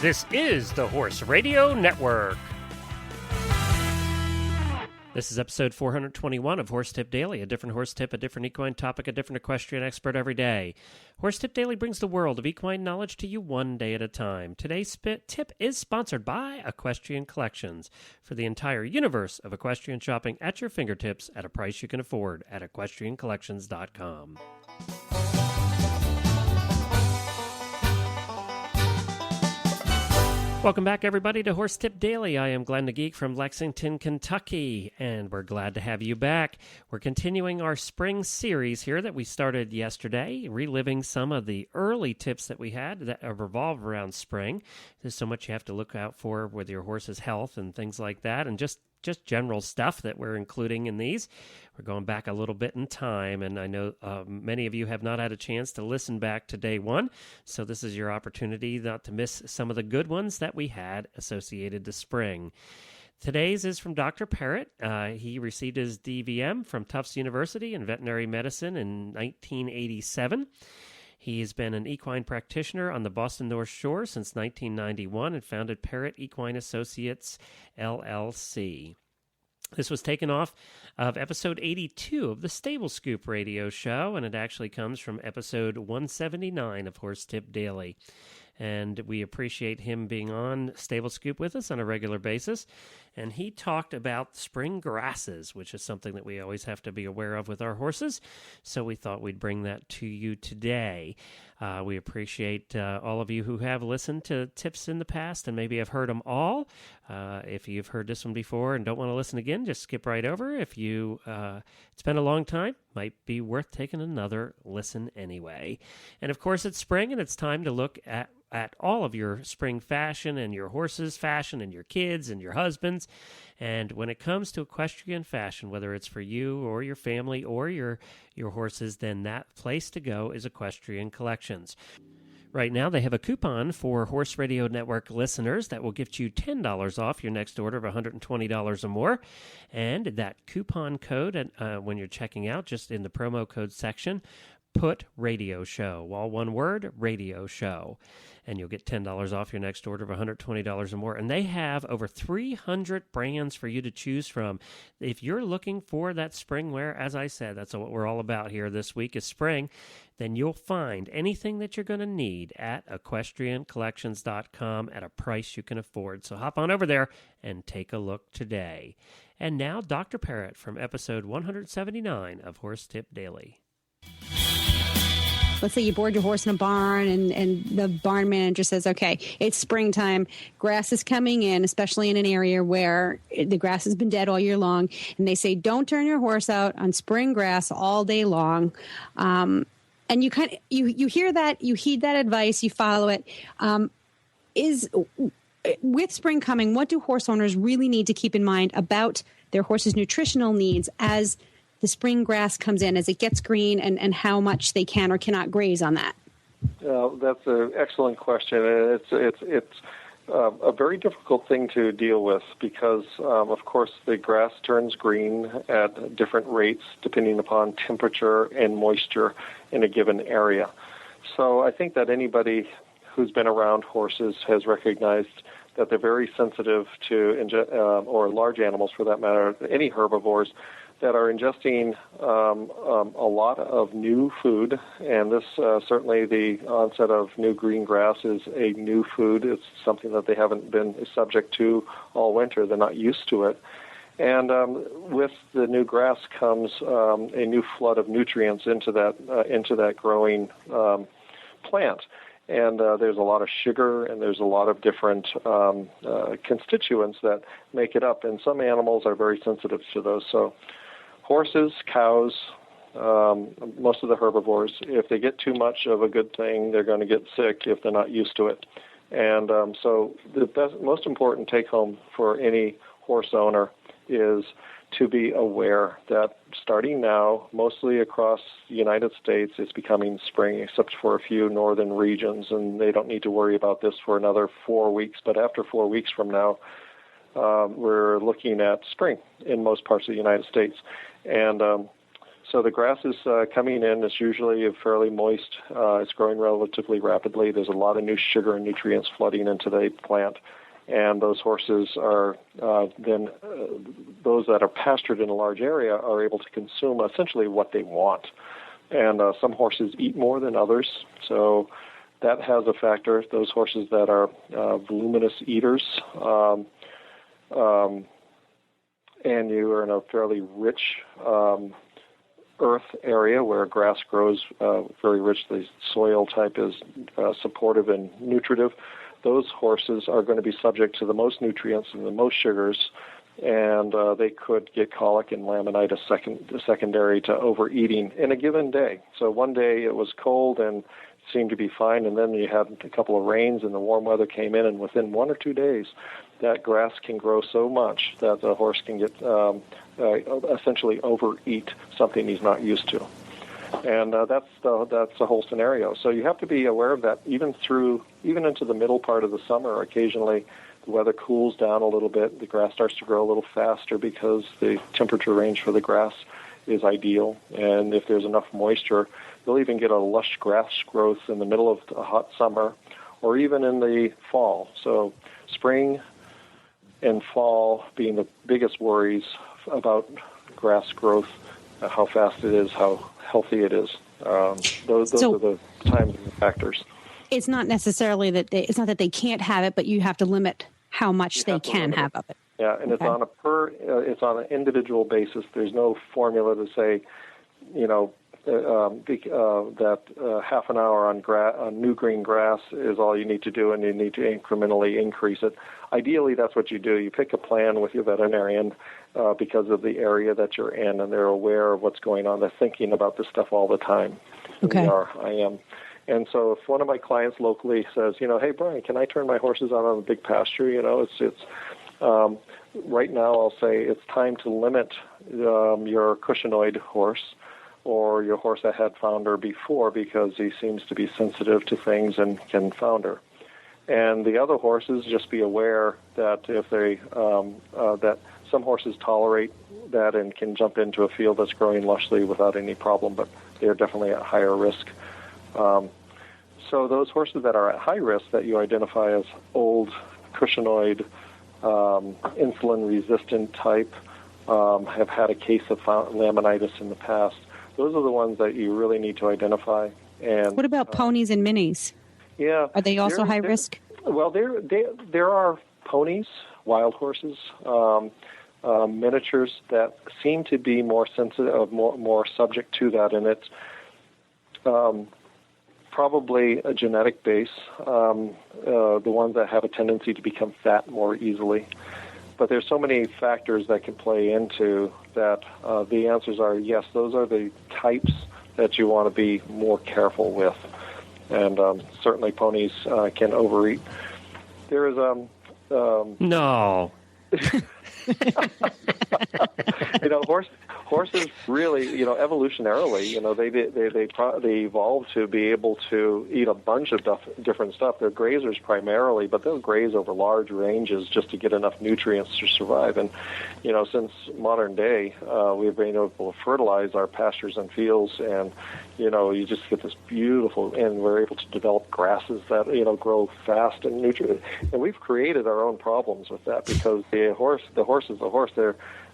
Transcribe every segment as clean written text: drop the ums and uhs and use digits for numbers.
This is the Horse Radio Network. This is episode 421 of Horse Tip Daily, a different horse tip, a different equine topic, a different equestrian expert every day. Horse Tip Daily brings the world of equine knowledge to you one day at a time. Today's tip is sponsored by Equestrian Collections, for the entire universe of equestrian shopping at your fingertips at a price you can afford at equestriancollections.com. Welcome back, everybody, to Horse Tip Daily. I am Glenn the Geek from Lexington, Kentucky, and we're glad to have you back. We're continuing our spring series here that we started yesterday, reliving some of the early tips that we had that revolve around spring. There's so much you have to look out for with your horse's health and things like that, and just general stuff that we're including in these. We're going back a little bit in time, and I know many of you have not had a chance to listen back to day one, so this is your opportunity not to miss some of the good ones that we had associated to spring. Today's is from Dr. Parrott. He received his DVM from Tufts University in veterinary medicine in 1987. He's been an equine practitioner on the Boston North Shore since 1991 and founded Parrott Equine Associates, LLC. This was taken off of episode 82 of the Stable Scoop radio show, and it actually comes from episode 179 of Horse Tip Daily. And we appreciate him being on Stable Scoop with us on a regular basis. And he talked about spring grasses, which is something that we always have to be aware of with our horses. So we thought we'd bring that to you today. We appreciate all of you who have listened to tips in the past and maybe have heard them all. If you've heard this one before and don't want to listen again, just skip right over. If you it's been a long time, might be worth taking another listen anyway. And of course, it's spring, and it's time to look at all of your spring fashion and your horse's fashion and your kids and your husbands. And when it comes to equestrian fashion, whether it's for you or your family or your horses, then that place to go is Equestrian Collections. Right now, they have a coupon for Horse Radio Network listeners that will get you $10 off your next order of $120 or more. And that coupon code, when you're checking out, just in the promo code section, put radio show, all one word, radio show, and you'll get $10 off your next order of $120 or more. And they have over 300 brands for you to choose from. If you're looking for that spring wear, as I said, that's what we're all about here this week is spring, then you'll find anything that you're going to need at equestriancollections.com at a price you can afford. So hop on over there and take a look today. And now, Dr. Parrott from episode 179 of Horse Tip Daily. Let's say you board your horse in a barn and the barn manager says, okay, it's springtime. Grass is coming in, especially in an area where the grass has been dead all year long. And they say, don't turn your horse out on spring grass all day long. And you you hear that, you heed that advice, you follow it. With spring coming, what do horse owners really need to keep in mind about their horse's nutritional needs as the spring grass comes in, as it gets green, and how much they can or cannot graze on that? That's an excellent question. It's a very difficult thing to deal with because, of course, the grass turns green at different rates depending upon temperature and moisture in a given area. So I think that anybody who's been around horses has recognized that they're very sensitive to, or large animals for that matter, any herbivores, that are ingesting a lot of new food, and this certainly the onset of new green grass is a new food. It's something that they haven't been subject to all winter. They're not used to it. And with the new grass comes a new flood of nutrients into that growing plant. And there's a lot of sugar, and there's a lot of different constituents that make it up. And some animals are very sensitive to those. So horses, cows, most of the herbivores, if they get too much of a good thing, they're going to get sick if they're not used to it. And so the most important take-home for any horse owner is to be aware that starting now, mostly across the United States, it's becoming spring, except for a few northern regions, and they don't need to worry about this for another 4 weeks. But after 4 weeks from now, we're looking at spring in most parts of the United States. And So the grass is coming in. It's usually fairly moist. It's growing relatively rapidly. There's a lot of new sugar and nutrients flooding into the plant. And those horses are those that are pastured in a large area are able to consume essentially what they want. And some horses eat more than others, so that has a factor. Those horses that are voluminous eaters, and you are in a fairly rich earth area where grass grows very rich, the soil type is supportive and nutritive, those horses are going to be subject to the most nutrients and the most sugars, and they could get colic and laminitis secondary to overeating in a given day. So one day it was cold and seemed to be fine, and then you had a couple of rains and the warm weather came in, and within 1 or 2 days that grass can grow so much that the horse can get essentially overeat something he's not used to. And that's the whole scenario. So you have to be aware of that even into the middle part of the summer. Occasionally the weather cools down a little bit. The grass starts to grow a little faster because the temperature range for the grass is ideal. And if there's enough moisture, they'll even get a lush grass growth in the middle of a hot summer or even in the fall. So spring and fall being the biggest worries about grass growth, how fast it is, how healthy it is. Those are the times and the factors. It's not necessarily that they can't have it, but you have to limit how much they can have of it. Yeah, and okay. It's on an individual basis. There's no formula to say, that half an hour on new green grass is all you need to do, and you need to incrementally increase it. Ideally, that's what you do. You pick a plan with your veterinarian because of the area that you're in, and they're aware of what's going on. They're thinking about this stuff all the time. Okay. I am. And so if one of my clients locally says, hey, Brian, can I turn my horses out on a big pasture? Right now I'll say it's time to limit your cushion-oyed horse or your horse that had founder before because he seems to be sensitive to things and can founder. And the other horses, just be aware that if they that some horses tolerate that and can jump into a field that's growing lushly without any problem, but they're definitely at higher risk. So those horses that are at high risk that you identify as old, cushion-oyed, insulin-resistant type, have had a case of laminitis in the past, those are the ones that you really need to identify. And what about ponies and minis? Yeah, are they also high risk? Well, there are ponies, wild horses, miniatures that seem to be more sensitive, more subject to that, and it's probably a genetic base. The ones that have a tendency to become fat more easily. But there's so many factors that can play into that. The answers are yes, those are the types that you want to be more careful with. And certainly ponies can overeat. There is no. Horses really, evolutionarily, they evolved to be able to eat a bunch of different stuff. They're grazers primarily, but they'll graze over large ranges just to get enough nutrients to survive. And, since modern day, we've been able to fertilize our pastures and fields, and, you just get this beautiful, and we're able to develop grasses that, grow fast and nutrient. And we've created our own problems with that because the horse is a horse.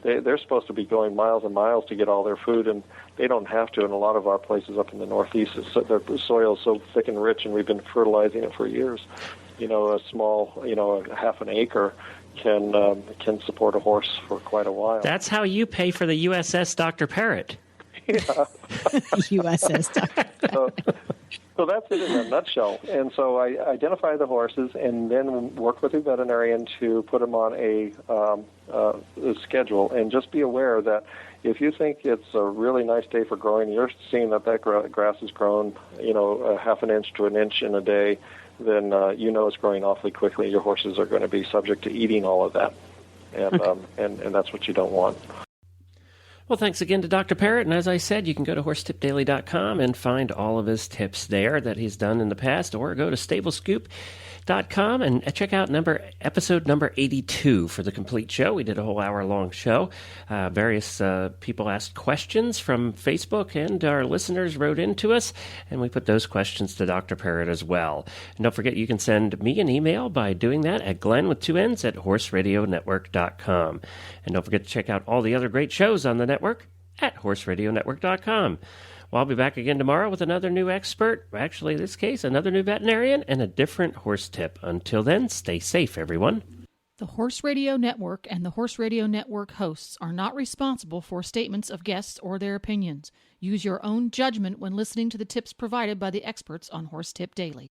They're supposed to be going miles and miles to get all their food, and they don't have to. In a lot of our places up in the Northeast, the soil is so thick and rich, and we've been fertilizing it for years. A small, half an acre can support a horse for quite a while. That's how you pay for the USS Dr. Parrott. Yeah. USS Dr. Parrott. So that's it in a nutshell. And so I identify the horses and then work with the veterinarian to put them on a schedule. And just be aware that if you think it's a really nice day for growing, you're seeing that grass has grown, a half an inch to an inch in a day, then it's growing awfully quickly. Your horses are going to be subject to eating all of that. And and that's what you don't want. Well, thanks again to Dr. Parrott. And as I said, you can go to horsetipdaily.com and find all of his tips there that he's done in the past, or go to Stable Scoop horsetip.com and check out episode number 82 for the complete show. We did a whole hour-long show. Various people asked questions from Facebook, and our listeners wrote into us, and we put those questions to Dr. Parrott as well. And don't forget, you can send me an email by doing that at Glenn with 2 N's at horseradionetwork.com. And don't forget to check out all the other great shows on the network at horseradionetwork.com. Well, I'll be back again tomorrow with another new expert, actually in this case, another new veterinarian, and a different horse tip. Until then, stay safe, everyone. The Horse Radio Network and the Horse Radio Network hosts are not responsible for statements of guests or their opinions. Use your own judgment when listening to the tips provided by the experts on Horse Tip Daily.